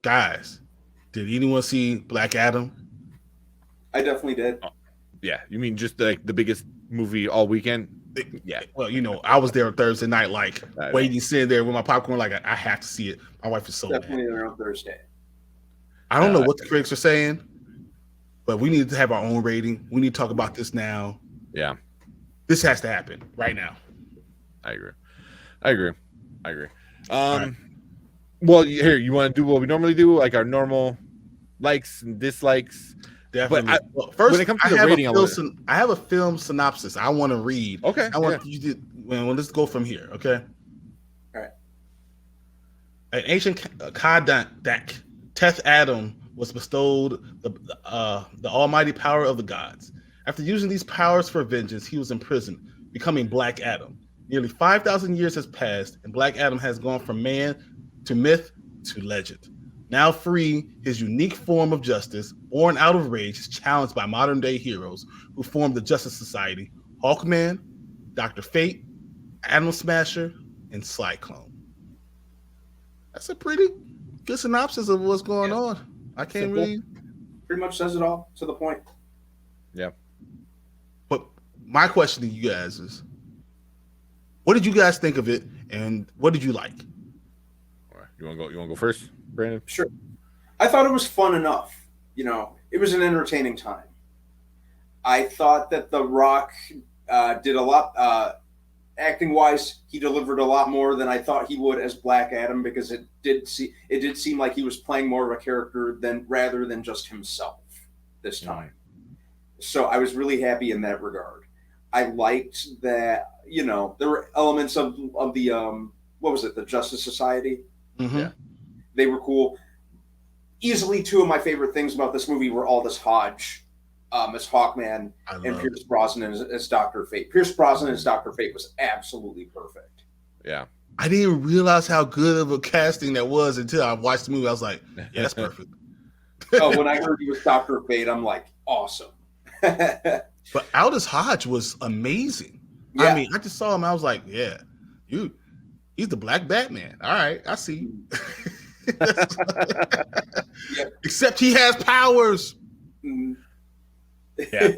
Guys, did anyone see Black Adam? I definitely did. Oh, yeah, you mean just like the biggest movie all weekend? Yeah. Well, I was there on Thursday night, like waiting, sitting there with my popcorn, like I have to see it. My wife is so Definitely mad. there on Thursday. I don't know what the critics are saying, but we need to have our own rating. We need to talk about this now. Yeah. This has to happen right now. I agree. Right. Well, here, you want to do what we normally do, like our normal likes and dislikes? Definitely. But first, when it comes to the rating, I have a film synopsis I want to read. Okay. I want you to. Well, let's go from here. Okay. All right. An ancient Kadak, Teth Adam was bestowed the almighty power of the gods. After using these powers for vengeance, he was imprisoned, becoming Black Adam. Nearly 5,000 years has passed, and Black Adam has gone from man to myth to legend. Now free, his unique form of justice, born out of rage, is challenged by modern-day heroes who form the Justice Society: Hawkman, Dr. Fate, Atom Smasher, and Cyclone. That's a pretty good synopsis of what's going on. I can't really... Pretty much says it all, to the point. Yeah. But my question to you guys is, what did you guys think of it, and what did you like? All right. You want to go first, Brandon? Sure. I thought it was fun enough. It was an entertaining time. I thought that The Rock did a lot, acting-wise. He delivered a lot more than I thought he would as Black Adam, because it did seem like he was playing more of a character rather than just himself this time. So I was really happy in that regard. I liked that, there were elements of the what was it, the Justice Society? Mm-hmm. Yeah. They were cool. Easily two of my favorite things about this movie were Aldous Hodge as Hawkman and Pierce Brosnan as Dr. Fate. Pierce Brosnan as Dr. Fate was absolutely perfect. Yeah. I didn't realize how good of a casting that was until I watched the movie. I was like, yeah, that's perfect. When I heard he was Dr. Fate, I'm like, awesome. But Aldous Hodge was amazing. Yeah. I mean, I just saw him. I was like, yeah, he's the Black Batman. All right, I see. Except he has powers. Yeah.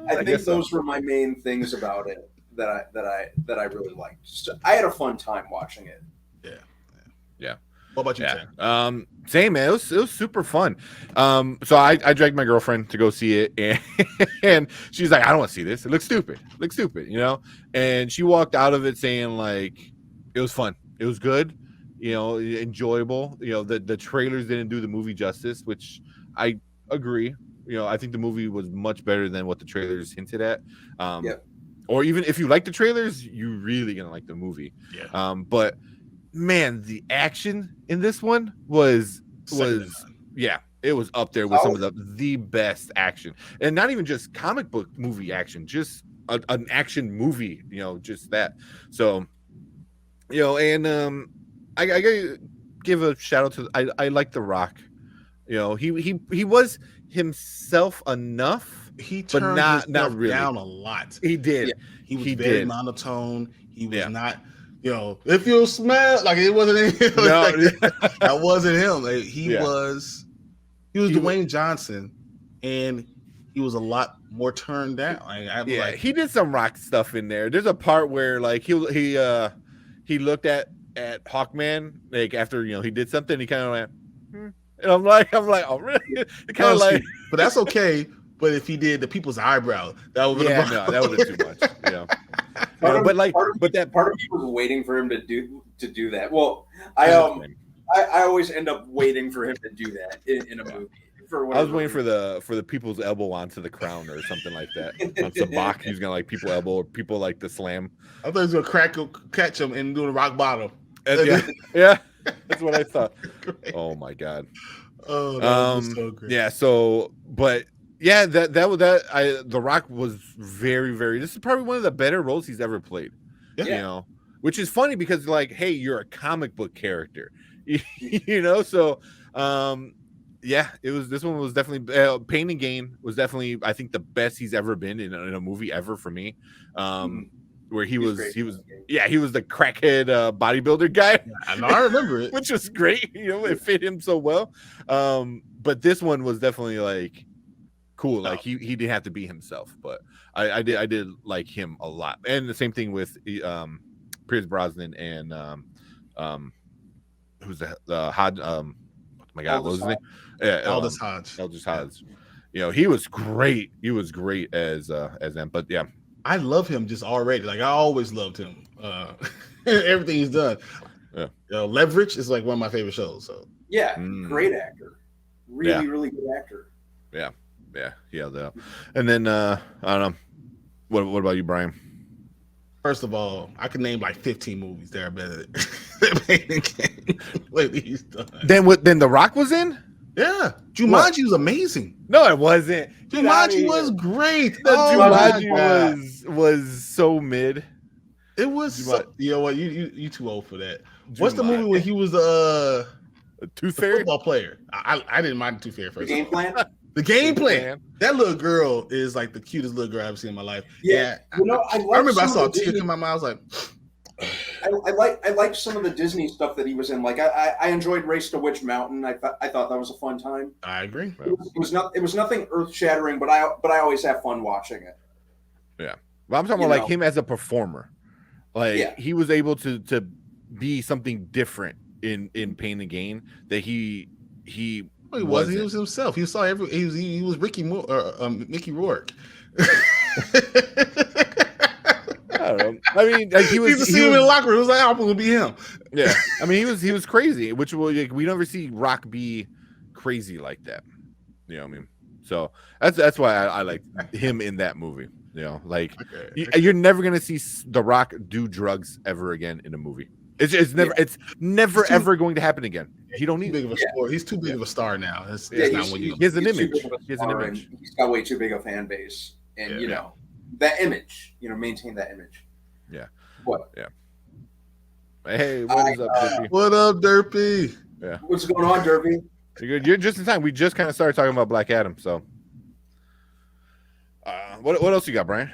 I think those were my main things about it that I really liked. I had a fun time watching it. Yeah. What about you, Ted? Same, man. It was super fun. So I dragged my girlfriend to go see it, and she's like, I don't want to see this. It looks stupid. And she walked out of it saying, like, it was fun. It was good, enjoyable. The trailers didn't do the movie justice, which I agree. I think the movie was much better than what the trailers hinted at. Or even if you like the trailers, you're really gonna like the movie. Yeah. But man, the action in this one was it was up there with some of the best action, and not even just comic book movie action, just an action movie, just that. So, and I gotta give a shout out to I like The Rock. He was himself enough. He turned not really down a lot. He did. Yeah. He was very monotone. He was not. If you smell like it wasn't him. That wasn't him. Like, he was Dwayne Johnson, and he was a lot more turned down. He did some Rock stuff in there. There's a part where like he looked at Hawkman, like after he did something. He kind of went, and I'm like, oh really? Kind of like, but that's okay. But if he did the people's eyebrow, that would that would have been too much. Part of me was waiting for him to do that. Well, I always end up waiting for him to do that in a movie. I was waiting for the people's elbow onto the crown or something like that. On Sabak, he's gonna like people elbow or people like the slam. I thought he was gonna catch him and do the rock bottom. Yeah, that's what I thought. Oh my god. Oh, that was so great. Yeah. So, but. Yeah, The Rock was very, very. This is probably one of the better roles he's ever played. Yeah. Which is funny because like, hey, you're a comic book character, So, it was. This one was definitely Pain and Gain was definitely, I think, the best he's ever been in a movie ever for me. where he He's was great. he was the crackhead bodybuilder guy. I know, I remember it. Which was great. It fit him so well. But this one was definitely like cool. Like he didn't have to be himself, but I did like him a lot. And the same thing with Pierce Brosnan and who's the Hodge? Oh my God, what was his name? Yeah, Aldous Hodge. Aldous Hodge. He was great. He was great as them. But yeah, I love him just already. Like I always loved him. Everything he's done. Yeah. Leverage is like one of my favorite shows. So Yeah, great actor. Really, really good actor. Yeah, he held that up. And then I don't know. What about you, Brian? First of all, I can name like 15 movies that are better than Pain Gain. What he's done. Then The Rock was in? Yeah. Jumanji was amazing. No, it wasn't. Jumanji was great. Jumanji was so mid. It was so, you know what? You too old for that. What's the movie where he was a Tooth Fairy football player? I didn't mind the Tooth Fairy first. The Game Plan? The Game Plan. That little girl is like the cutest little girl I've ever seen in my life. Yeah. I remember I saw a tear come out of my mouth. I was like, I liked some of the Disney stuff that he was in. Like I enjoyed Race to Witch Mountain. I thought that was a fun time. I agree. It was nothing earth shattering, but I always have fun watching it. Yeah. Well, I'm talking about like him as a performer. Like he was able to be something different in Pain and Gain that he wasn't. He was himself. He saw he was Mickey Rourke. I don't know. I mean, like he was in the locker room. He was like, I'm gonna be him. Yeah. I mean, he was crazy, which like, we never see Rock be crazy like that. You know what I mean? So that's why I like him in that movie. Like you're never gonna see The Rock do drugs ever again in a movie. It's never ever going to happen again. He don't need big of a star. He's too big of a star now. That's not what he has an image. He has an image. He's got way too big a fan base, and that image. Maintain that image. Yeah. What? Yeah. Hey, what is up, Derpy? What up, Derpy? Yeah. What's going on, Derpy? You're just in time. We just kind of started talking about Black Adam. So, what else you got, Brian?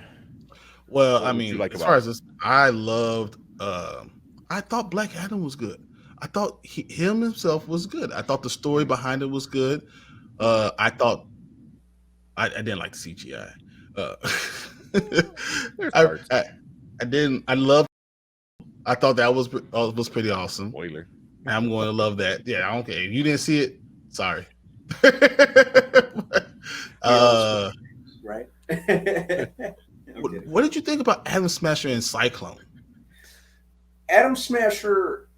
Well, I mean, as far as this, I loved. I thought Black Adam was good. I thought him himself was good. I thought the story behind it was good. I thought I didn't like the CGI. I didn't. I loved. I thought that was pretty awesome. Spoiler. I'm going to love that. Yeah, I don't care. If you didn't see it, sorry. Right. What did you think about Atom Smasher and Cyclone? Atom Smasher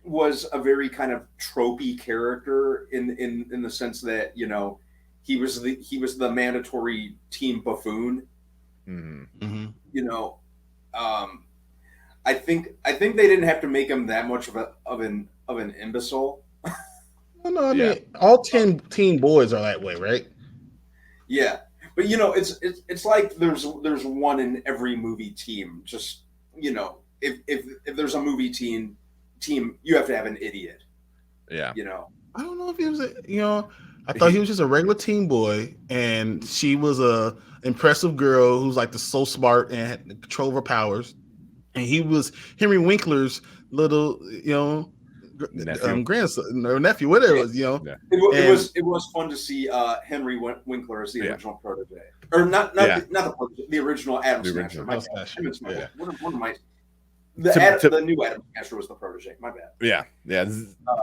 was a very kind of tropey character in the sense that he was the mandatory team buffoon. Mm-hmm. I think they didn't have to make him that much of an imbecile. No, I mean all 10 teen boys are that way, right? Yeah, but it's like there's one in every movie team. Just if there's a movie team, you have to have an idiot. Yeah. I don't know if he was I thought he was just a regular teen boy, and she was a impressive girl who's like so smart and had control of her powers, and he was Henry Winkler's little grandson or nephew, whatever it was. It was fun to see Henry Winkler as the original protege, or not the protege, the original Atom Smasher. The new Atom Smasher was the protege. My bad. Yeah.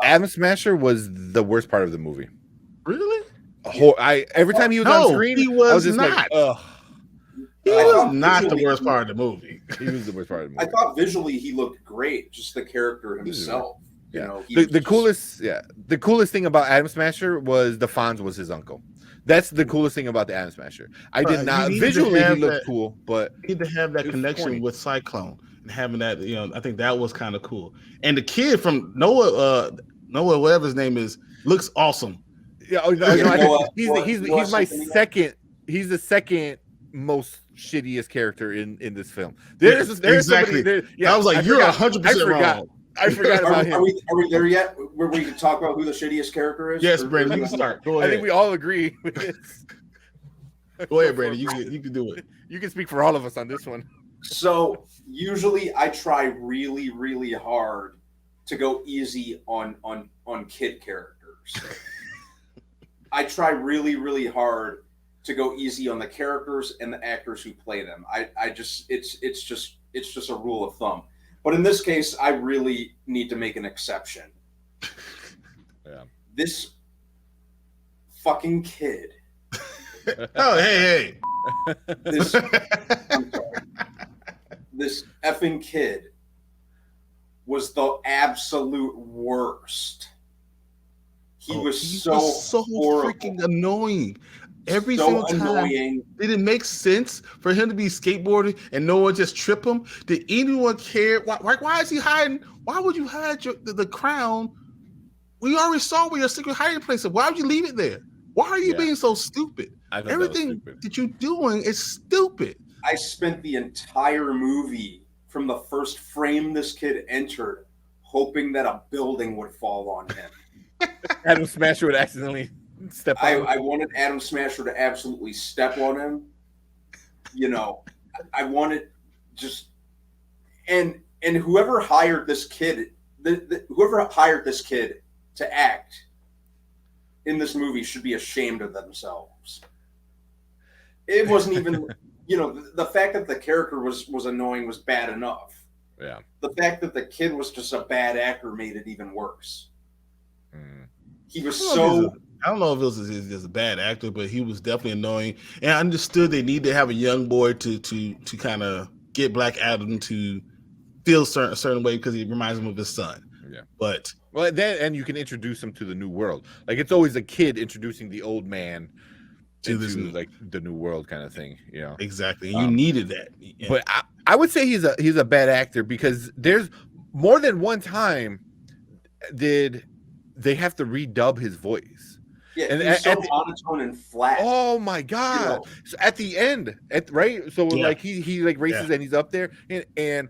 Atom Smasher was the worst part of the movie. Really? Every time he was on screen, he was, I was just not. like, ugh. He was not the worst part of the movie. He was the worst part of the movie. I thought visually he looked great, just the character himself. The coolest thing about Atom Smasher was the Fonz was his uncle. That's the coolest thing about the Atom Smasher. I did not visually he looked cool, but he need to have that connection with Cyclone and having that. I think that was kind of cool. And the kid from Noah, whatever his name is, looks awesome. Yeah, he's my second. He's the second most shittiest character in this film. There's exactly. I was like, you're 100% wrong. I forgot about him. Are we there yet? Where we can talk about who the shittiest character is? Yes, Brandon, you can start. Go ahead. I think we all agree with this. Go ahead, Brandon. You can do it. You can speak for all of us on this one. So usually I try really, really hard to go easy on kid characters. I try really, really hard to go easy on the characters and the actors who play them. I just it's just a rule of thumb. But in this case, I really need to make an exception. Yeah. This fucking kid. Oh, hey. This I'm sorry. This effing kid was the absolute worst. He was so horrible. Freaking annoying. Every So single time. annoying. Did it make sense for him to be skateboarding and no one just trip him? Did anyone care? Why is he hiding? Why would you hide the crown? We already saw where your secret hiding place is. Why would you leave it there? Why are you being so stupid? Everything that you're doing is stupid. I spent the entire movie from the first frame this kid entered hoping that a building would fall on him. Adam Smasher would accidentally step on him. I wanted Adam Smasher to absolutely step on him. You know, I wanted just and whoever hired this kid, whoever hired this kid to act in this movie should be ashamed of themselves. It wasn't even, you know, the fact that the character was annoying was bad enough. Yeah. The fact that the kid was just a bad actor made it even worse. He was so. I don't know if it was just a bad actor, but he was definitely annoying. And I understood they need to have a young boy to kind of get Black Adam to feel a certain way because he reminds him of his son. Yeah. But well, then and you can introduce him to the new world. Like it's always a kid introducing the old man to this like the new world kind of thing. You know exactly. You needed that. Yeah. But I would say he's a bad actor because there's more than one time did they have to redub his voice. Yeah, and he's so monotone and flat. Oh my god! You know? So at the end, right? So like he like races and he's up there and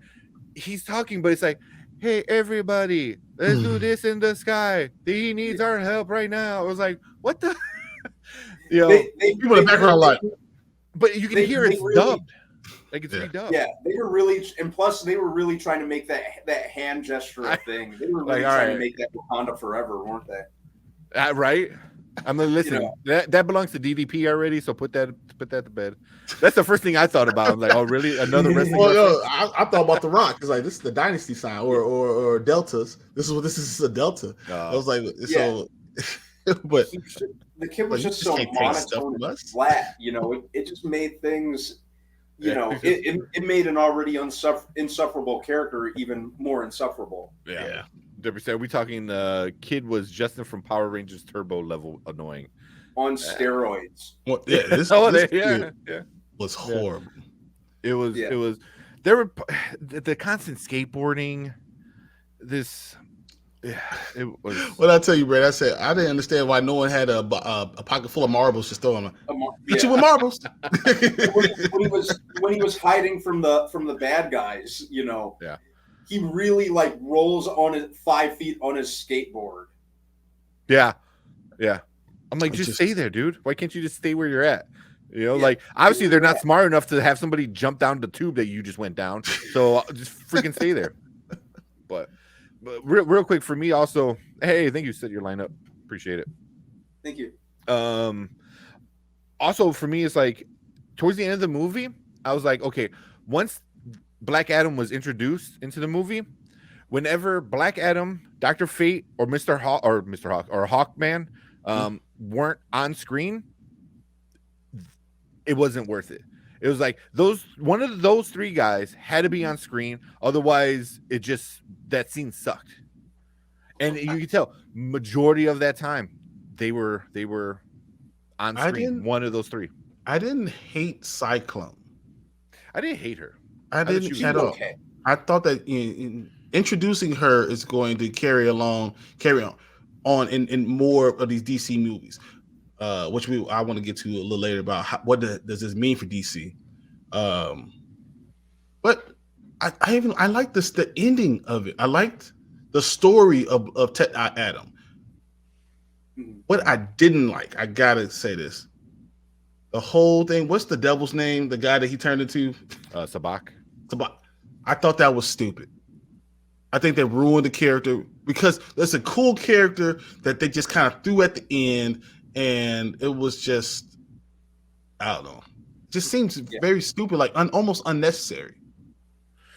he's talking, but it's like, hey everybody, let's do this in the sky. He needs our help right now. I was like, what the? You know, people in the background like, but you can hear it's dubbed. Like it's redubbed. Yeah, they were really, and plus they were really trying to make that hand gesture a thing. They were really trying to make that Wakanda forever, weren't they? Right. I'm gonna listen. You know, that belongs to DDP already, so put that to bed. That's the first thing I thought about. I'm like, oh really? Another wrestling? Well, I thought about The Rock because like this is the dynasty sign or deltas. This is a delta. I was like, so, but the kid was just so monotone and flat. You know, it just made things. You know, it made an already insufferable character even more insufferable. Yeah. Are we talking kid was Justin from Power Rangers Turbo level annoying? On steroids. Well, yeah, this was horrible. It was there were the constant skateboarding. It was. Well, I tell you, Brad, I said I didn't understand why no one had a pocket full of marbles just throwing them. Hit you with marbles. when he was hiding from the bad guys, you know. Yeah. He really like rolls on his 5 feet on his skateboard. Yeah. I'm like, just stay there, dude. Why can't you just stay where you're at? You know, like obviously they're not smart enough to have somebody jump down the tube that you just went down. So just freaking stay there. But real quick for me also, hey, thank you. Set your lineup. Appreciate it. Thank you. Also for me, it's like towards the end of the movie, I was like, okay, once Black Adam was introduced into the movie, whenever Black Adam, Dr. Fate, or Mr. Hawk or Hawkman weren't on screen, it wasn't worth it. It was like one of those three guys had to be on screen, otherwise that scene sucked. And you can tell majority of that time they were on screen. One of those three. I didn't hate Cyclone. I didn't hate her. I didn't at all. Okay. I thought that introducing her is going to carry on in more of these DC movies, which I want to get to a little later about what does this mean for DC. But I like the ending of it. I liked the story of Adam. What I didn't like, I gotta say this. The whole thing, what's the devil's name? The guy that he turned into? Sabak. I thought that was stupid. I think they ruined the character because there's a cool character that they just kind of threw at the end, and it was just, I don't know, just seems very stupid, like almost unnecessary.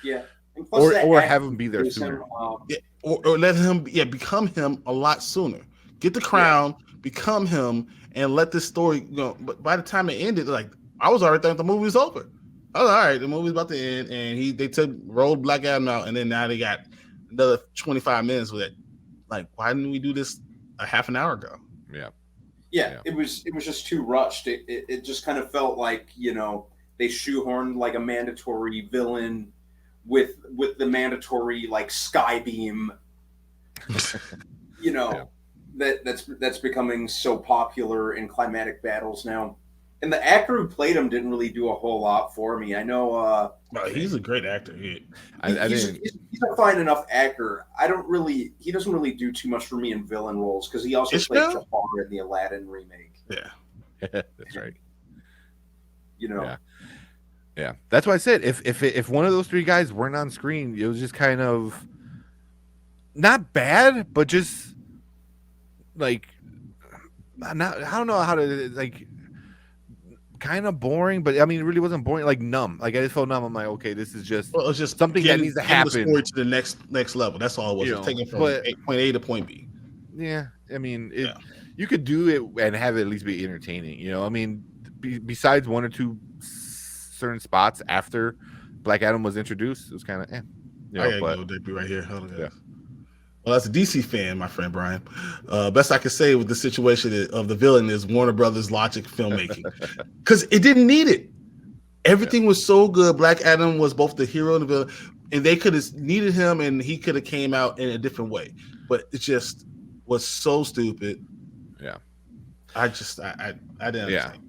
Yeah. And Or have him be there sooner. Or let him become him a lot sooner. Get the crown, become him, and let this story go. But by the time it ended, like I was already thinking the movie was over. I was all right, the movie's about to end, and they rolled Black Adam out, and then now they got another 25 minutes with it. Like, why didn't we do this a half an hour ago? Yeah. It was just too rushed. It just kind of felt like, they shoehorned like a mandatory villain with the mandatory like sky beam. That's becoming so popular in climatic battles now. And the actor who played him didn't really do a whole lot for me. I know. He's a great actor. He's a fine enough actor. He doesn't really do too much for me in villain roles because he also played Jafar in the Aladdin remake. Yeah, that's right. Yeah. That's why I said if one of those three guys weren't on screen, it was just kind of not bad, but just like I don't know how to like. Kind of boring, but I mean, it really wasn't boring. Like numb. Like I just felt numb. I'm like, okay, this is just it's just something that needs to happen. The story to the next level. That's all it was. It's taking from point A to point B. Yeah, I mean, you could do it and have it at least be entertaining. I mean, besides one or two certain spots after Black Adam was introduced, it was kind of I gotta go be right here. Hold on. Well, as a DC fan, my friend Brian, best I could say with the situation of the villain is Warner Brothers logic filmmaking, because it didn't need it. Everything was so good. Black Adam was both the hero and the villain, and they could have needed him, and he could have came out in a different way. But it just was so stupid. Yeah, I didn't understand.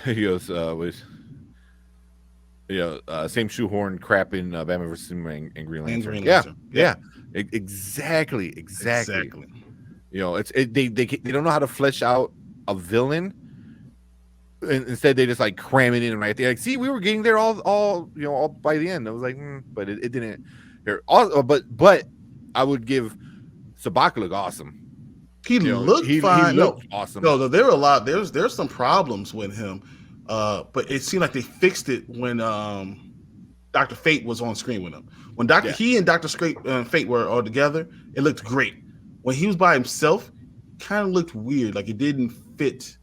He goes same shoehorn crap in Batman vs Superman and Green Lantern. Yeah. Exactly. They don't know how to flesh out a villain. And instead, they just like cram it in right there. Like, see, we were getting there all by the end. I was like, but it didn't. But I would give Sabaka look awesome. He looked fine. He looked awesome. No, there were a lot. There's some problems with him, but it seemed like they fixed it when Dr. Fate was on screen with him. When he and Dr. Fate were all together, it looked great. When he was by himself, it kind of looked weird. Like it didn't fit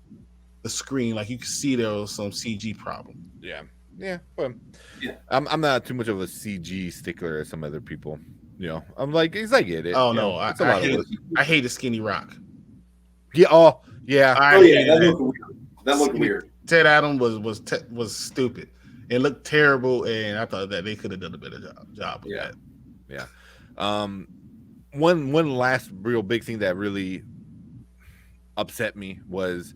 the screen. Like you could see there was some CG problem. But I'm not too much of a CG stickler as some other people. I'm like, I get it. Oh no, I hate the Skinny Rock. Yeah. Oh yeah. That looked weird. Ted Adams was stupid. It looked terrible, and I thought that they could have done a better job with that. Yeah. One last real big thing that really upset me was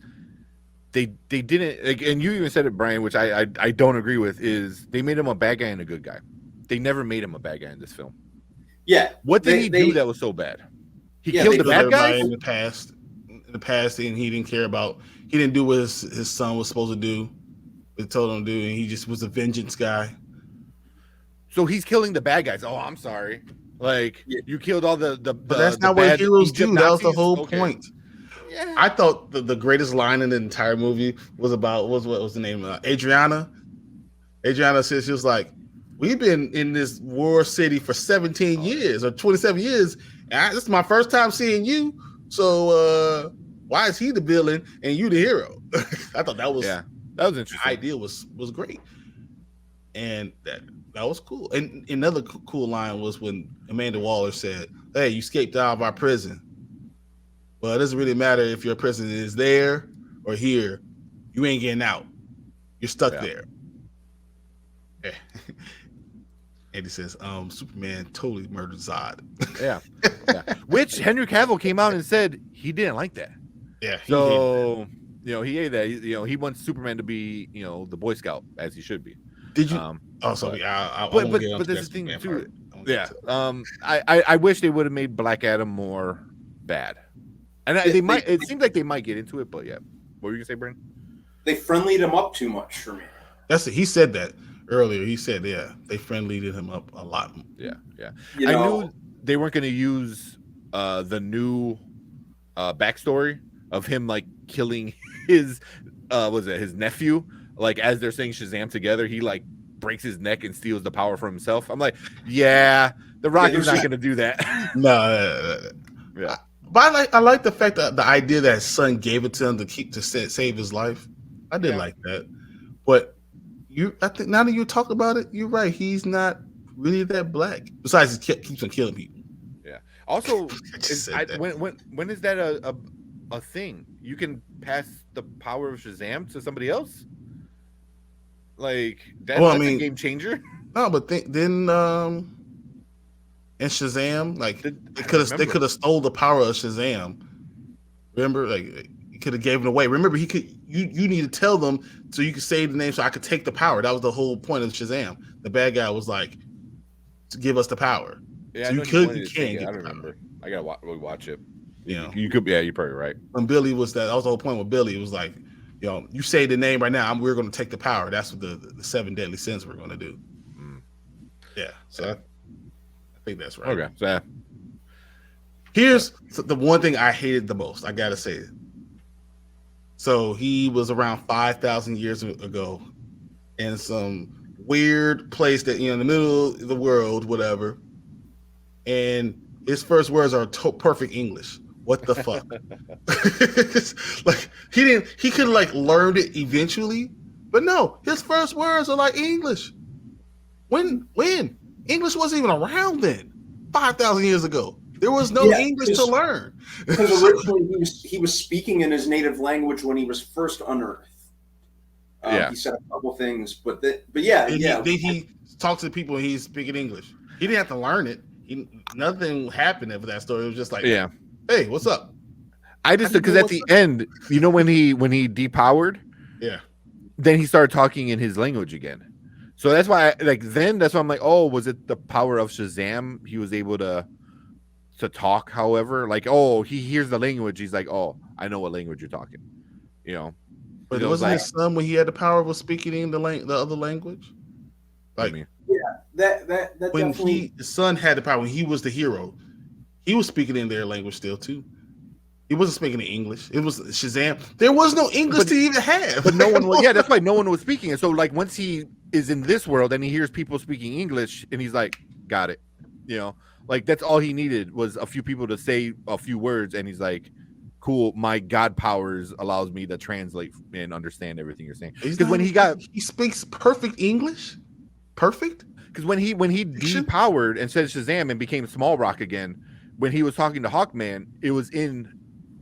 they didn't, like, and you even said it, Brian, which I don't agree with, is they made him a bad guy and a good guy. They never made him a bad guy in this film. Yeah. What did he do that was so bad? He killed the bad guys in the past, and he didn't care about. He didn't do what his son was supposed to do. They told him to do, and he just was a vengeance guy. So he's killing the bad guys. Oh, I'm sorry. Like you killed all the but that's not what heroes do. That was the whole point. Yeah. I thought the greatest line in the entire movie was about what was the name? Adriana. Adriana says she was like, "We've been in this war city for 17 years or 27 years, and this is my first time seeing you. So why is he the villain and you the hero?" I thought that was that was interesting. The idea was great, and that was cool. And another cool line was when Amanda Waller said, "Hey, you escaped out of our prison. Well, it doesn't really matter if your prison is there or here. You ain't getting out. You're stuck there." Yeah. And he says, Superman totally murdered Zod. Yeah. Which Henry Cavill came out and said he didn't like that. Yeah. He hated that. He wants Superman to be, the Boy Scout as he should be. Did you? But that's the thing too. Yeah. I wish they would have made Black Adam more bad. And they might. It seems like they might get into it, but yeah. What were you gonna say, Brent? They friendlied him up too much for me. He said that earlier. He said, yeah, they friendlied him up a lot. Yeah. You I know, knew they weren't going to use the new backstory of him like killing his his nephew. Like as they're saying Shazam together, he like breaks his neck and steals the power for himself. I'm like, yeah, the Rock is not going to do that. No, Yeah. but I like the fact that the idea that his son gave it to him to save his life. I did like that, but I think now that you talk about it, you're right. He's not really that black. Besides, he keeps on killing people. Yeah. Also, that. when is that a thing? You can pass the power of Shazam to somebody else. Like that's a game changer. No, but then in Shazam, like they could have stole the power of Shazam. Remember, like he could have gave it away. Remember, he could. You need to tell them so you could say the name so I could take the power. That was the whole point of Shazam. The bad guy was like to give us the power. Yeah, so you can't. I don't remember. I gotta watch it. You know, you could. Yeah, you're probably right. When Billy was that was the whole point with Billy. It was like, you know, you say the name right now, we're going to take the power. That's what the 7 deadly sins we're going to do. Yeah, so I think that's right. Okay, so here's the one thing I hated the most. I gotta say it. So he was around 5,000 years ago in some weird place that in the middle of the world, whatever. And his first words are perfect English. What the fuck? Like he could have like learned it eventually, but no, his first words are like English. When English wasn't even around then, 5,000 years ago, there was no English to learn. Because originally he was speaking in his native language when he was first unearthed. He said a couple things, but he talks to people and he's speaking English. He didn't have to learn it. Nothing happened after that story. It was just like, hey, what's up? I just because at the end, you know, when he depowered, then he started talking in his language again. So that's why, that's why I'm like, oh, was it the power of Shazam? He was able to talk. However, like, oh, he hears the language. He's like, oh, I know what language you're talking. You know, but it wasn't his son when he had the power of speaking in the other language. Like, that when definitely... his son had the power when he was the hero, he was speaking in their language still too. He wasn't speaking in English. It was Shazam. There was no English to even have. But no one was. Yeah, that's why no one was speaking it. So like once he is in this world and he hears people speaking English and he's like, got it. You know, like that's all he needed was a few people to say a few words and he's like, cool, my God powers allows me to translate and understand everything you're saying. Because when he speaks perfect English. Perfect? Because when he depowered and said Shazam and became Small Rock again, when he was talking to Hawkman, it was in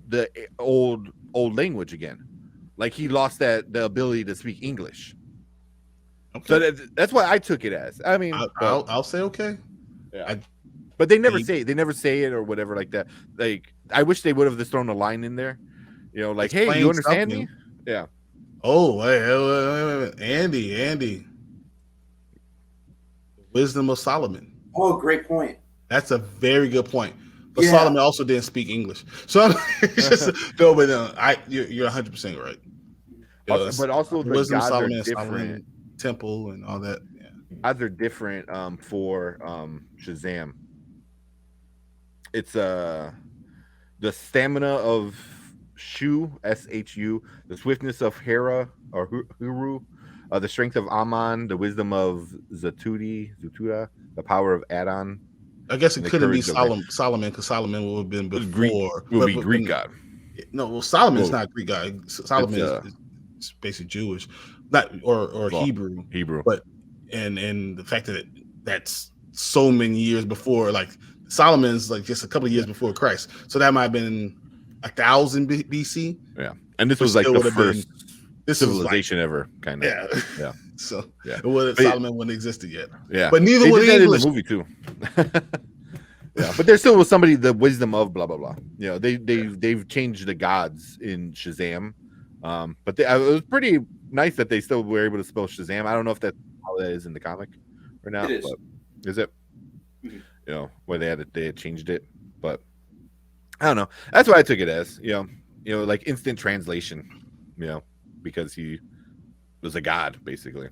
the old language again. Like he lost the ability to speak English. Okay. So that's why I took it as. I mean, I'll say okay. Yeah. But they never say it or whatever like that. Like I wish they would have just thrown a line in there. You know, like, hey, you understand me? Yeah. Oh, wait. Andy. Wisdom of Solomon. Oh, great point. That's a very good point. But Solomon also didn't speak English, so you're 100% right. But also, the Wisdom of gods Solomon, are different. Temple, and all that. Yeah. Gods are different for Shazam. It's the stamina of Shu, Shu, the swiftness of Hera or Huru, the strength of Ammon, the wisdom of Zatuda, the power of Adon. I guess it couldn't be Solomon because Solomon would have been before. Would be Greek god. No, well, Solomon's not Greek god. Solomon is basically Jewish, not or Hebrew. But and the fact that that's so many years before, like Solomon's like just a couple of years before Christ, so that might have been 1000 BC. Yeah, and this was like the first civilization ever, kind of. Yeah. So Solomon wouldn't existed yet. Yeah, but neither would English. In the movie too. Yeah, but there still was somebody the wisdom of blah blah blah. You know, they've changed the gods in Shazam, but it was pretty nice that they still were able to spell Shazam. I don't know if that's how that is in the comic right now. It is. But is it? Mm-hmm. You know, where they had changed it, but I don't know. That's what I took it as. You know, like instant translation. You know, because he was a god, basically.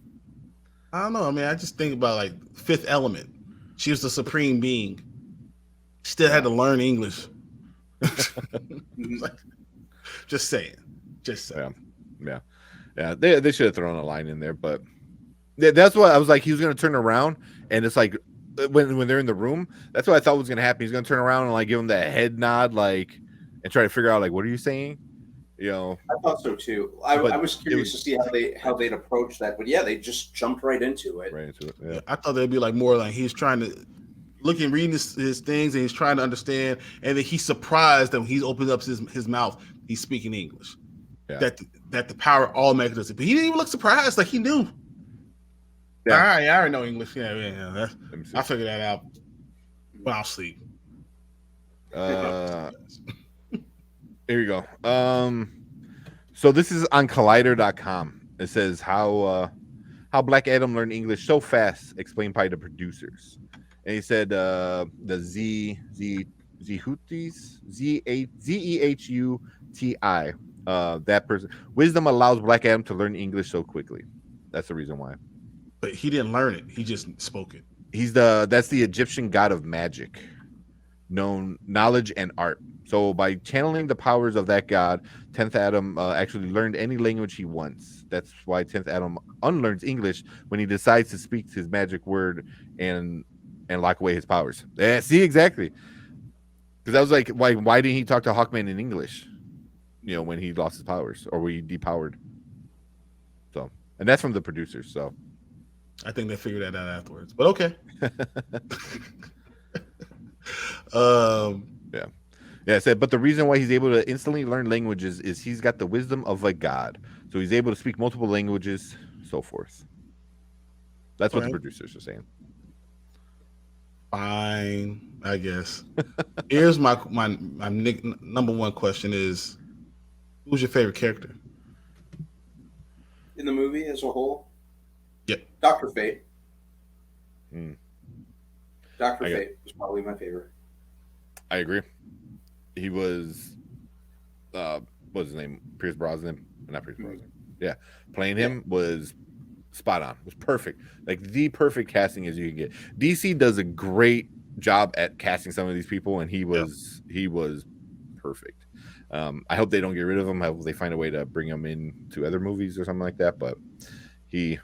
I don't know. I mean, I just think about like Fifth Element. She was the supreme being. Still had to learn English. Like, just saying. Just saying. Yeah. They should have thrown a line in there, but that's what I was like. He was gonna turn around, and it's like when they're in the room, that's what I thought was gonna happen. He's gonna turn around and like give him that head nod, like, and try to figure out like what are you saying, you know? I thought so too. I was curious to see how they'd approach that, but yeah, they just jumped right into it. Right into it. Yeah. I thought they'd be like more like he's trying to reading his things, and he's trying to understand, and then he's surprised that when he opens up his mouth, he's speaking English. Yeah. That the power automatically does it. But he didn't even look surprised, like he knew. Yeah. All right, I already know English. Yeah. I figured that out when I was asleep. Here you go. So this is on collider.com. It says how Black Adam learned English so fast, explained by the producers. And he said the Zehuti, that person, wisdom allows Black Adam to learn English so quickly. That's the reason why. But he didn't learn it. He just spoke it. That's the Egyptian god of magic, known knowledge and art. So by channeling the powers of that god, 10th Adam actually learned any language he wants. That's why 10th Adam unlearns English when he decides to speak his magic word and lock away his powers. Yeah, see, exactly. Because I was like, why didn't he talk to Hawkman in English? You know, when he lost his powers or when he depowered. So, and that's from the producers. So, I think they figured that out afterwards. But okay. Yeah, I said, but the reason why he's able to instantly learn languages is he's got the wisdom of a god. So he's able to speak multiple languages, so forth. That's what the producers are saying. Fine, I guess. Here's my number one question is, who's your favorite character? In the movie as a whole? Yep. Dr. Fate. Dr. Fate was probably my favorite. I agree. He was, what's his name? Pierce Brosnan? Not Pierce Brosnan. Yeah. Playing him was spot on. It was perfect. Like the perfect casting as you can get. DC does a great job at casting some of these people, and he was perfect. I hope they don't get rid of him. I hope they find a way to bring him in to other movies or something like that. But he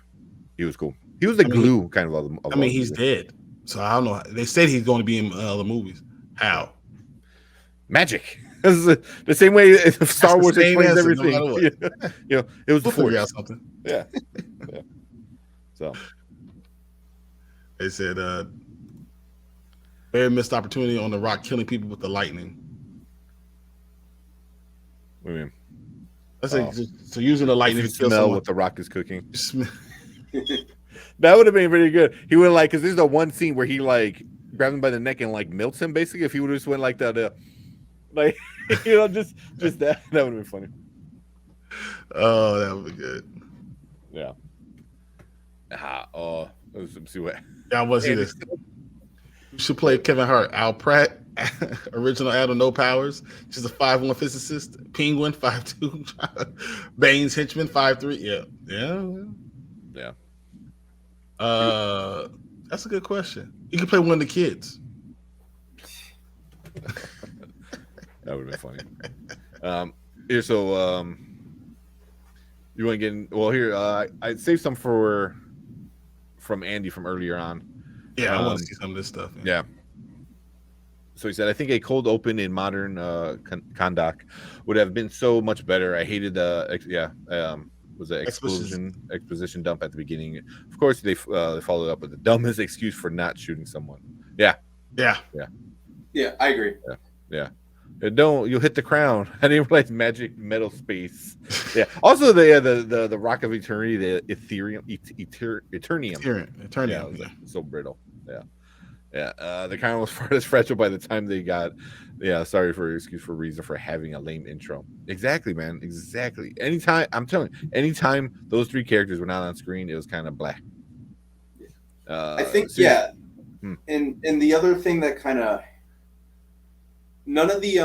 was cool. He was the glue kind of. He's dead, so I don't know. They said he's going to be in other movies. How? Magic. This is the same way Star Wars explains everything. No you know, it was the Force. Figure out something. Yeah. So they said very missed opportunity on The Rock killing people with the lightning. What do you mean? That's so using the lightning to kill smell someone. what The Rock is cooking. That would have been pretty good. He would because there's the one scene where he grabs him by the neck and melts him. Basically, if he would have just went like that, just that would have been funny. Oh, that would be good. Yeah. Let's see what. Yeah, I want to see this. You should play Kevin Hart, Al Pratt, original Adam, no powers. She's a 5'1" physicist. Penguin, 5'2". Bane's henchman, 5'3". Yeah. That's a good question. You could play one of the kids. That would have been funny. Here, so you want to get in? Well, here I saved some from Andy from earlier on. Yeah, I want to see some of this stuff. Yeah. So he said, I think a cold open in modern Kondak would have been so much better. I hated was an exposition dump at the beginning. Of course, they followed up with the dumbest excuse for not shooting someone. Yeah, I agree. Yeah. You'll hit the crown. I didn't realize magic metal space. Yeah. Also, the rock of eternity, the Ethereum. Yeah, so brittle. Yeah. The crown was far less fragile by the time they got. Yeah. Sorry for your excuse for reason for having a lame intro. Exactly, man. Exactly. Anytime those three characters were not on screen, it was kind of black. I think And the other thing that kind of none of the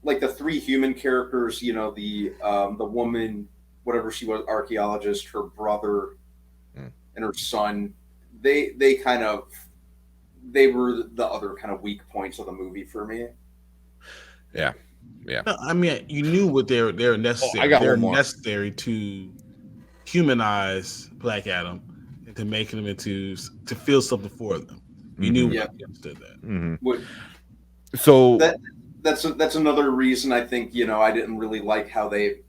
the three human characters, the woman, whatever she was, archaeologist, her brother, and her son, they were the other kind of weak points of the movie for me. Yeah. No, I mean, you knew what they're necessary. I got They're one more. necessary to humanize Black Adam and to make him to feel something for them. You knew Yeah. you understood that. Mm-hmm. So that's another reason I think I didn't really like how they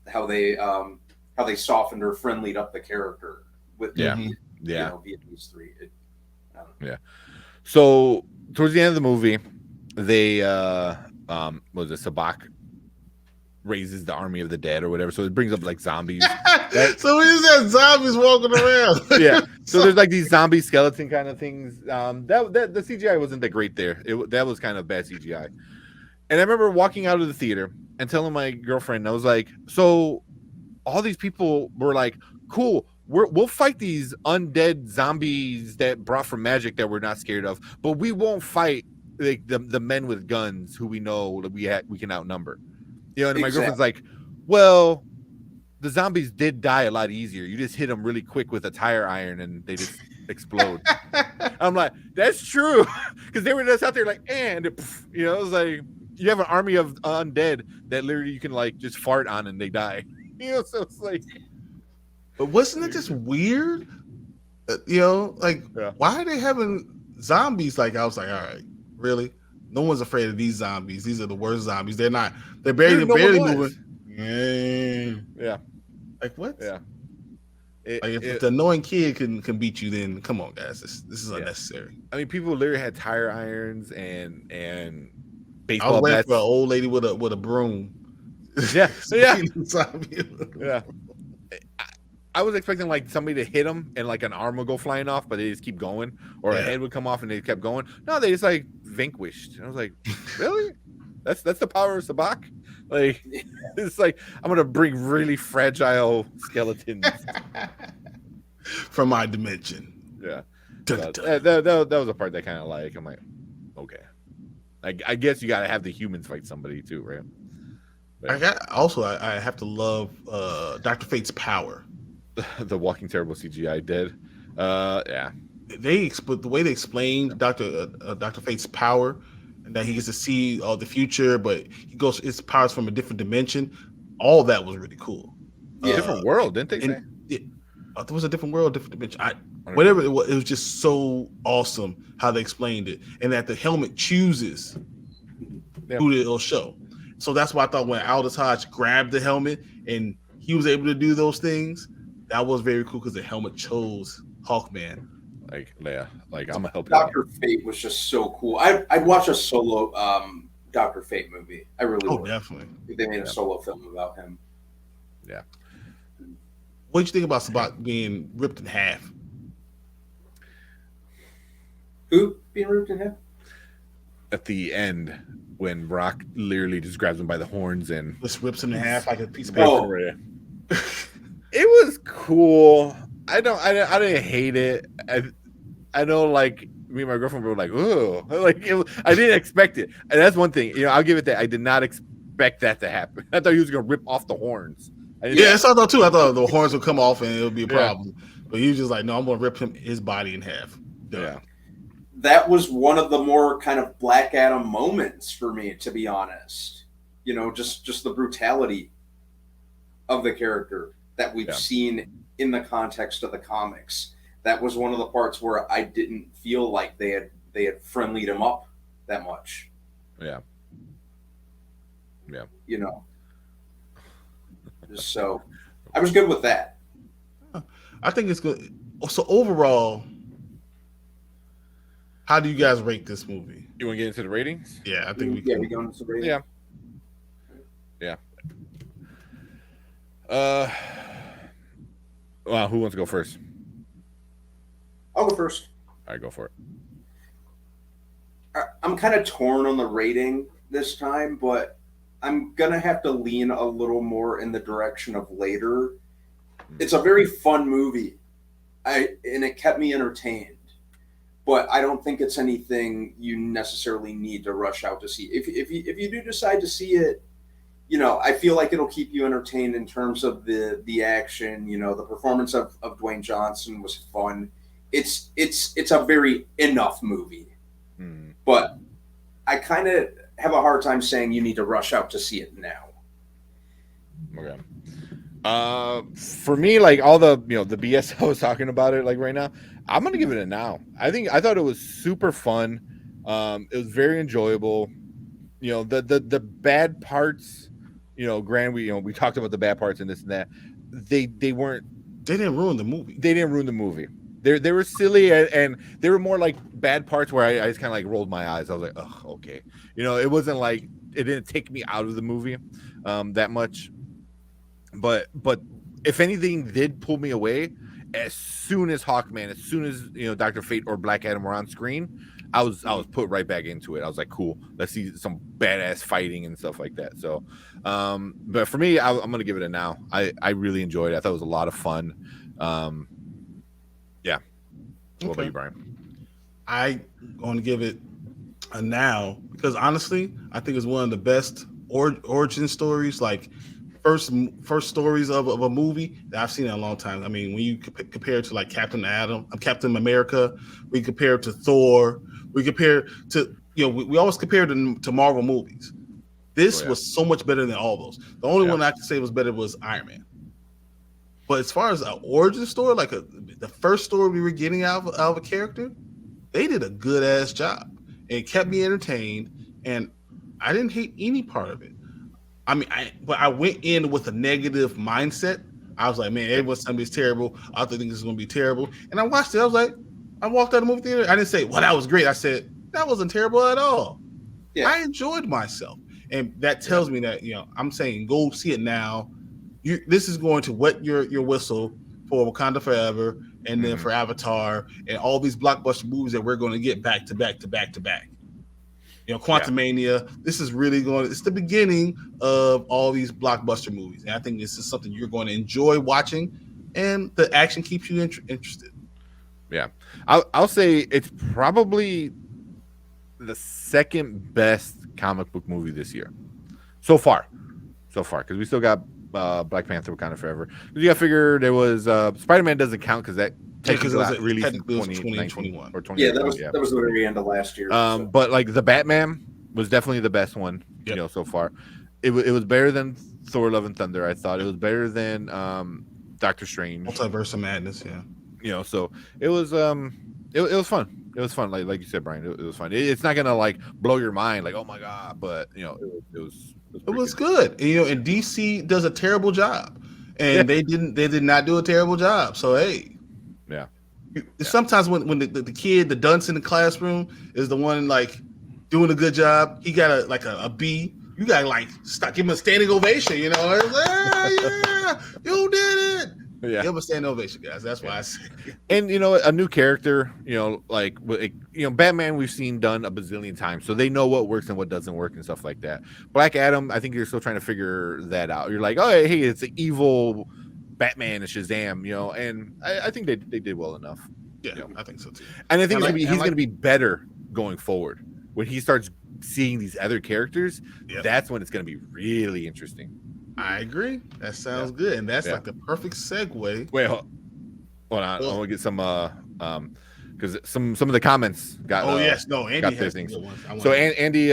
softened or friendlied up the character with Vietnamese 3. So towards the end of the movie, they was it Sabak raises the army of the dead or whatever. So it brings up like zombies. So we just had zombies walking around. Yeah. So there's like these zombie skeleton kind of things. That the CGI wasn't that great there. That was kind of bad CGI. And I remember walking out of the theater and telling my girlfriend, I was like, so all these people were like, cool, we'll fight these undead zombies that brought from magic that we're not scared of, but we won't fight like the men with guns who we know that we can outnumber. And my girlfriend's like, well, the zombies did die a lot easier. You just hit them really quick with a tire iron and they just explode. I'm like, that's true. Because they were just out there like, and it was like, you have an army of undead that literally you can like just fart on and they die. So it's like, but wasn't it just weird? Why are they having zombies? Like, I was like, all right, really? No one's afraid of these zombies. These are the worst zombies. They're barely moving. Yeah. Like what? Yeah. If the annoying kid can beat you, then come on, guys. This is unnecessary. I mean, people literally had tire irons and baseball I was waiting bats. for an old lady with a broom. Yeah. Yeah. Yeah. I was expecting like somebody to hit them and like an arm would go flying off, but they just keep going, or a head would come off and they kept going. No, they just like vanquished. And I was like, really? That's the power of Sabak? Like, it's like I'm gonna bring really fragile skeletons from my dimension. Yeah, that was a part that kind of like I'm like, okay, I guess you gotta have the humans fight somebody too, right? But I have to love Dr. Fate's power. The walking terrible CGI dead. Yeah. The way they explained Dr. Fate's power, and that he gets to see all the future, but his powers from a different dimension. All that was really cool. Different world, didn't they say? There was a different world, different dimension. Whatever it was just so awesome how they explained it, and that the helmet chooses who it'll show. So that's why I thought when Aldous Hodge grabbed the helmet and he was able to do those things, that was very cool because the helmet chose Hawkman. Like I'm gonna help you. Dr. Fate was just so cool. I'd watch a solo Dr. Fate movie. I really would. Definitely. If they made a solo film about him. Yeah. What did you think about Sabak being ripped in half? Who being ripped in half? At the end, when Rock literally just grabs him by the horns and just rips him in half like a piece of paper. Oh. It was cool. I didn't hate it. I know, like me and my girlfriend were like, "Ooh," I didn't expect it, and that's one thing. I'll give it that. I did not expect that to happen. I thought he was gonna rip off the horns. That's what I thought too. I thought the horns would come off and it would be a problem, but he was just like, "No, I'm gonna rip his body in half." Yeah. That was one of the more kind of Black Adam moments for me, to be honest. Just the brutality of the character that we've seen in the context of the comics. That was one of the parts where I didn't feel like they had friendlied him up that much. Yeah. So I was good with that. I think it's good. So overall, how do you guys rate this movie? You want to get into the ratings? Yeah, I think we can. We go into the ratings. Yeah. Well, who wants to go first? I'll go first. All right, go for it. I'm kind of torn on the rating this time, but I'm going to have to lean a little more in the direction of later. It's a very fun movie, and it kept me entertained. But I don't think it's anything you necessarily need to rush out to see. If you do decide to see it, you know, I feel like it'll keep you entertained in terms of the action. You know, the performance of Dwayne Johnson was fun. It's a very enough movie, but I kind of have a hard time saying you need to rush out to see it now. Okay. For me, like all the the BS I was talking about it like right now, I'm gonna give it a now. I thought it was super fun. It was very enjoyable. You know, the bad parts, Grant, we talked about the bad parts and this and that. They didn't ruin the movie. They didn't ruin the movie. They were silly and they were more like bad parts where I just kind of like rolled my eyes. I was like, oh, okay. It wasn't like it didn't take me out of the movie that much. But if anything did pull me away, as soon as Hawkman, as soon as Dr. Fate or Black Adam were on screen, I was put right back into it. I was like, cool, let's see some badass fighting and stuff like that. So, but for me, I'm gonna give it a now. I really enjoyed it. I thought it was a lot of fun. Yeah. What about you, Brian? I'm going to give it a now because honestly, I think it's one of the best origin stories, like first stories of a movie that I've seen in a long time. I mean, when you compare it to like Captain America, we compare it to Thor, we compare to we always compare to Marvel movies. This was so much better than all those. The only one I could say was better was Iron Man. But as far as an origin story, like the first story we were getting out of a character, they did a good ass job. It kept me entertained, and I didn't hate any part of it. I mean, but I went in with a negative mindset. I was like, man, everyone's telling me it's terrible. I think this is going to be terrible. And I watched it. I was like, I walked out of the movie theater. I didn't say, well, that was great. I said, that wasn't terrible at all. Yeah. I enjoyed myself. And that tells me that, I'm saying go see it now. This is going to wet your whistle for Wakanda Forever and then for Avatar and all these blockbuster movies that we're going to get back to back to back to back. Quantumania, this is really it's the beginning of all these blockbuster movies. And I think this is something you're going to enjoy watching, and the action keeps you interested. Yeah. I'll say it's probably the second best comic book movie this year. So far, because we still got Black Panther Wakanda Forever. You got to figure there was Spider-Man doesn't count because that technically was released in 2021 or 2020. Yeah, that was the very end of last year. But like the Batman was definitely the best one, so far. It was better than Thor: Love and Thunder. I thought it was better than Doctor Strange. Multiverse of Madness, so it was it was fun. It was fun, like you said, Brian. It was fun. It's not gonna like blow your mind, like oh my god, but it was good. And DC does a terrible job, and they did not do a terrible job. So hey, sometimes when the kid, the dunce in the classroom is the one like doing a good job, he got a B. You got to like give him a standing ovation. You did it. Yeah, give him a standing ovation, guys. That's why I say. And a new character, Batman we've seen done a bazillion times, so they know what works and what doesn't work and stuff like that. Black Adam, I think you're still trying to figure that out. You're like, oh hey, it's an evil Batman and Shazam, and I think they did well enough. Yeah, I think so too. And I think he's going to be better going forward when he starts seeing these other characters. That's when it's going to be really interesting. I agree. That sounds good, and that's like the perfect segue. Wait, hold on. I want to get some because some of the comments got. Oh yes, no, Andy got their things. So Andy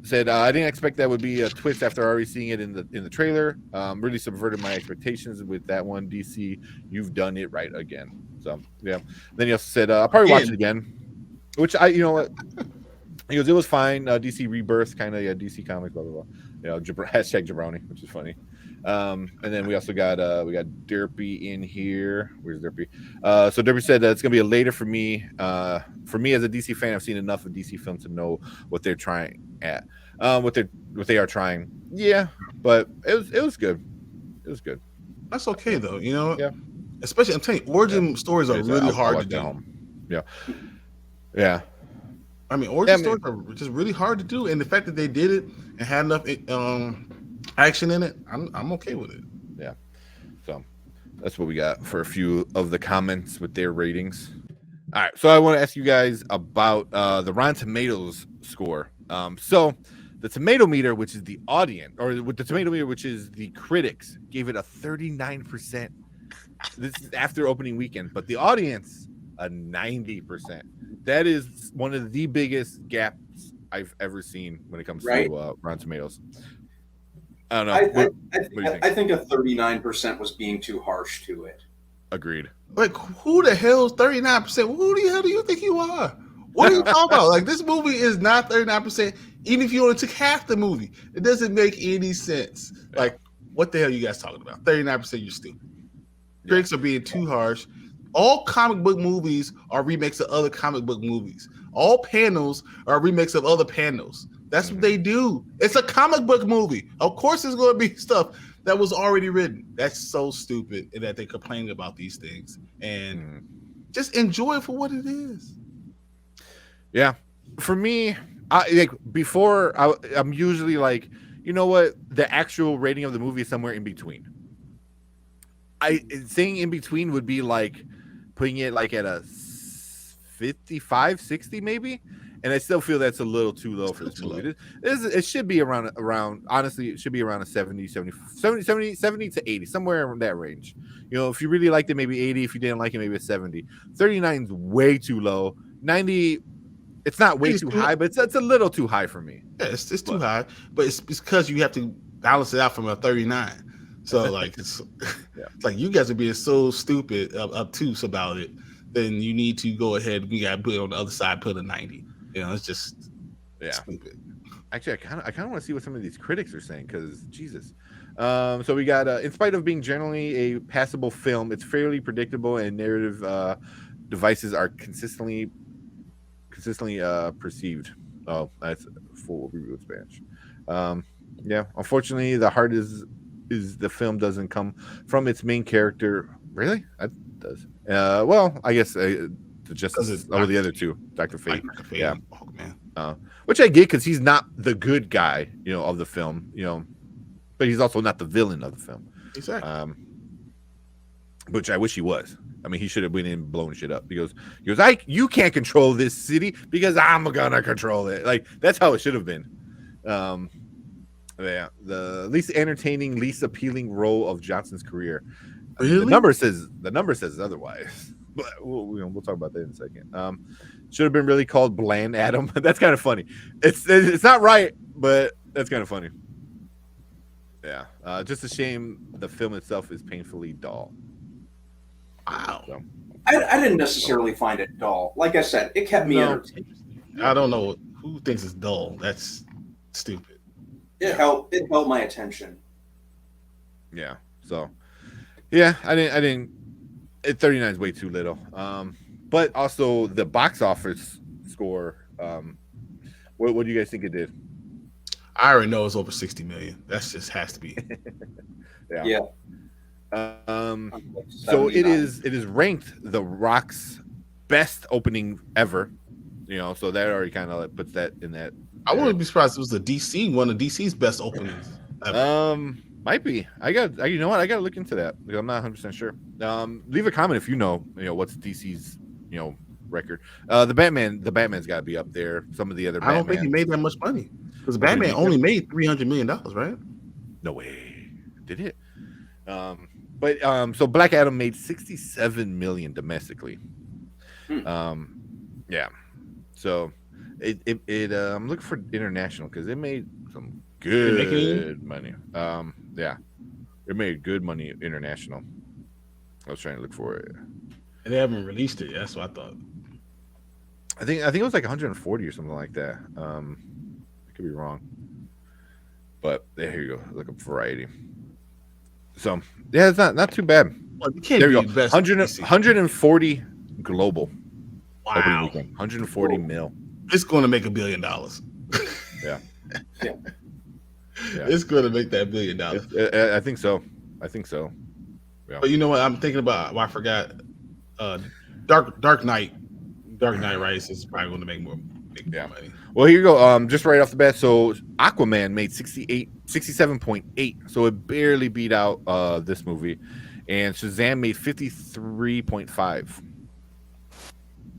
said, "I didn't expect that would be a twist after already seeing it in the trailer. Really subverted my expectations with that one. DC, you've done it right again." So yeah. Then he also said, "I'll probably watch it again," which he goes, "It was fine. DC Rebirth, kind of DC Comics, blah blah blah." Hashtag Jabroni, which is funny. And then we also got Derpy in here. Where's Derpy? So Derpy said it's gonna be a later for me. For me as a DC fan, I've seen enough of DC films to know what they're trying at. What they are trying. Yeah, but it was good. It was good. That's okay though. Yeah. Especially I'm telling you, origin stories are really hard to do. Yeah. Yeah. I mean, origin stories are just really hard to do, and the fact that they did it and had enough action in it, I'm okay with it. Yeah. So that's what we got for a few of the comments with their ratings. All right, so I want to ask you guys about the Rotten Tomatoes score. So The tomato meter, which is the audience, or with the tomato meter, which is the critics, gave it a 39%. This is after opening weekend, but the audience a 90%. That is one of the biggest gaps I've ever seen when it comes to Rotten Tomatoes. I don't know. I think a 39% was being too harsh to it. Agreed. Like, who the hell is 39%? Who the hell do you think you are? What are you talking about? Like, this movie is not 39%. Even if you only took half the movie, it doesn't make any sense. Like, what the hell are you guys talking about? 39%, you're stupid. Critics are being too harsh. All comic book movies are remakes of other comic book movies. All panels are remakes of other panels. That's what they do. It's a comic book movie. Of course, there's going to be stuff that was already written. That's so stupid that they complain about these things. And just enjoy it for what it is. Yeah. For me, I'm usually like, you know what? The actual rating of the movie is somewhere in between. Saying in between would be like putting it like at a 55, 60 maybe. And I still feel that's a little too low for this movie. It should be around, honestly, it should be around a 70 to 80, somewhere in that range. You know, if you really liked it, maybe 80. If you didn't like it, maybe a 70. 39 is way too low. 90, it's not way too high, but it's a little too high for me. Yeah, it's too high. But it's because you have to balance it out from a 39. So, like, it's like you guys are being so stupid, obtuse about it. Then you need to go ahead. We got to put it on the other side, put a 90. You know, it's just stupid. Actually, I kind of want to see what some of these critics are saying because Jesus. So we got, in spite of being generally a passable film, it's fairly predictable and narrative devices are consistently perceived. Oh, that's full review of Spanish. Yeah, unfortunately, the heart is the film doesn't come from its main character. Really, that does. Well, I guess just the other two, Dr. Fate. Yeah, Hawkman. Which I get because he's not the good guy, you know, of the film, you know, but he's also not the villain of the film. Exactly. Which I wish he was. I mean, he should have been in blowing shit up. He goes, you can't control this city because I'm gonna control it. Like that's how it should have been. Yeah, the least entertaining, least appealing role of Johnson's career. Really? The number says otherwise. But we'll talk about that in a second. Should have been really called Bland Adam. That's kind of funny. It's not right, but that's kind of funny. Yeah, just a shame the film itself is painfully dull. Wow. So. I didn't necessarily find it dull. Like I said, it kept me entertained. I don't know who thinks it's dull. That's stupid. It held my attention. Yeah. So, yeah, I didn't. 39 is way too little. But also the box office score. What do you guys think it did? I already know it's over 60 million. That's just has to be. Yeah. So it is ranked The Rock's best opening ever. You know, so that already kind of like puts that in that. I wouldn't be surprised if it was the DC, one of DC's best openings ever. Might be. You know what? I got to look into that because I'm not 100% sure. Leave a comment if you know what's DC's, record. The Batman's got to be up there. Some of the other. I don't think he made that much money because Batman only made $300 million, right? No way. Did it? So Black Adam made 67 million domestically. Yeah. So it I'm looking for international because it made some good money. Yeah, it made good money international. I was trying to look for it. And they haven't released it. That's what I thought. I think it was like 140 or something like that. I could be wrong, but here you go. Look up Variety. So yeah, it's not too bad. Well, you can't there you be go. Best 140 global. Wow. 140 mil. It's going to make $1 billion. Yeah. Yeah. It's going to make that $1 billion. I think so. Yeah. But you know what? I'm thinking about. I forgot. Dark Knight. Dark Knight Rises is probably going to make more money. Well, here you go. Just right off the bat. So Aquaman made 67.8. So it barely beat out this movie, and Shazam made 53.5.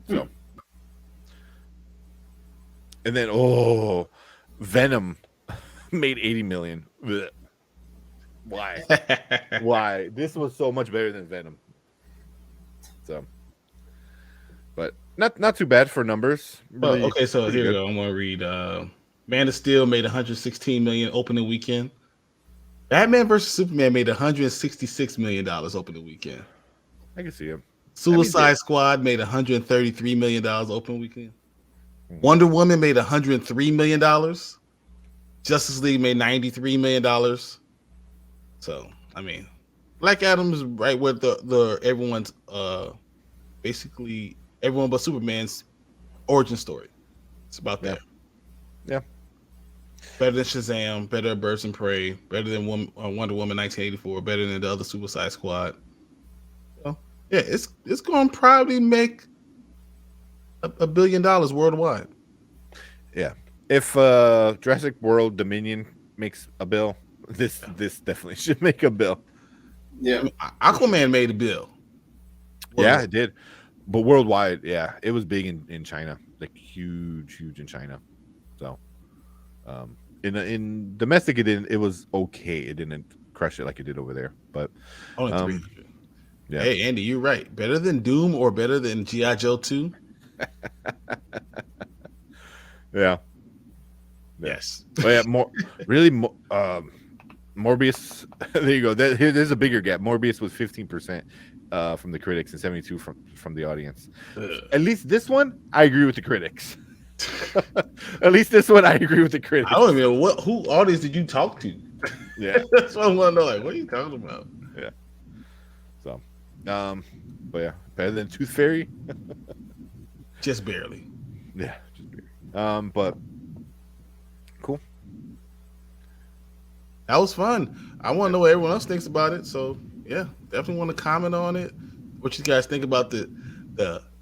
So. And then, Venom made 80 million. Blech. Why? Why? This was so much better than Venom. So, but not too bad for numbers. Really, okay, so pretty here we good. go. I'm gonna read. Man of Steel made 116 million opening weekend. Batman versus Superman made 166 million dollars opening weekend. I can see him. Suicide Squad made 133 million dollars opening weekend. Wonder Woman made 103 million dollars. Justice League made 93 million dollars. So I mean, Black Adam is right where the everyone's basically everyone but Superman's origin story. It's about that. Yeah. Better than Shazam, better than Birds of Prey, better than Wonder Woman 1984, better than the other Suicide Squad. So, yeah, it's going to probably make $1 billion worldwide. Yeah. If Jurassic World Dominion makes a bill, this definitely should make a bill. Yeah. I mean, Aquaman made a bill. Yeah, it did. But worldwide, yeah, it was big in China, like huge in China. So, in domestic, it was okay. It didn't crush it like it did over there. But Only 300. Yeah. Hey, Andy, you're right. Better than Doom or better than G.I. Joe 2? Yeah. Yes. Oh, yeah, Morbius. There you go. There's a bigger gap. Morbius was 15% from the critics and 72% from the audience. At least this one, I agree with the critics. At least this one, I agree with the critics. I don't even know who audience did you talk to? Yeah. That's what I want to know. Like, what are you talking about? Yeah. So, but yeah, better than Tooth Fairy. Just barely. Yeah, just barely. But cool. That was fun. I want to know what everyone else thinks about it. So yeah, definitely want to comment on it. What you guys think about the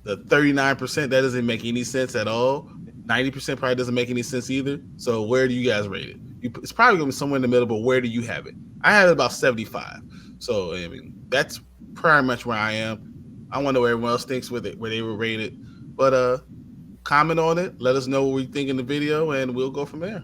39%? That doesn't make any sense at all. 90% probably doesn't make any sense either. So where do you guys rate it? It's probably gonna be somewhere in the middle, but where do you have it? I have it about 75. So I mean, that's pretty much where I am. I want to know what everyone else thinks with it, where they were rated. But comment on it. Let us know what we think in the video, and we'll go from there.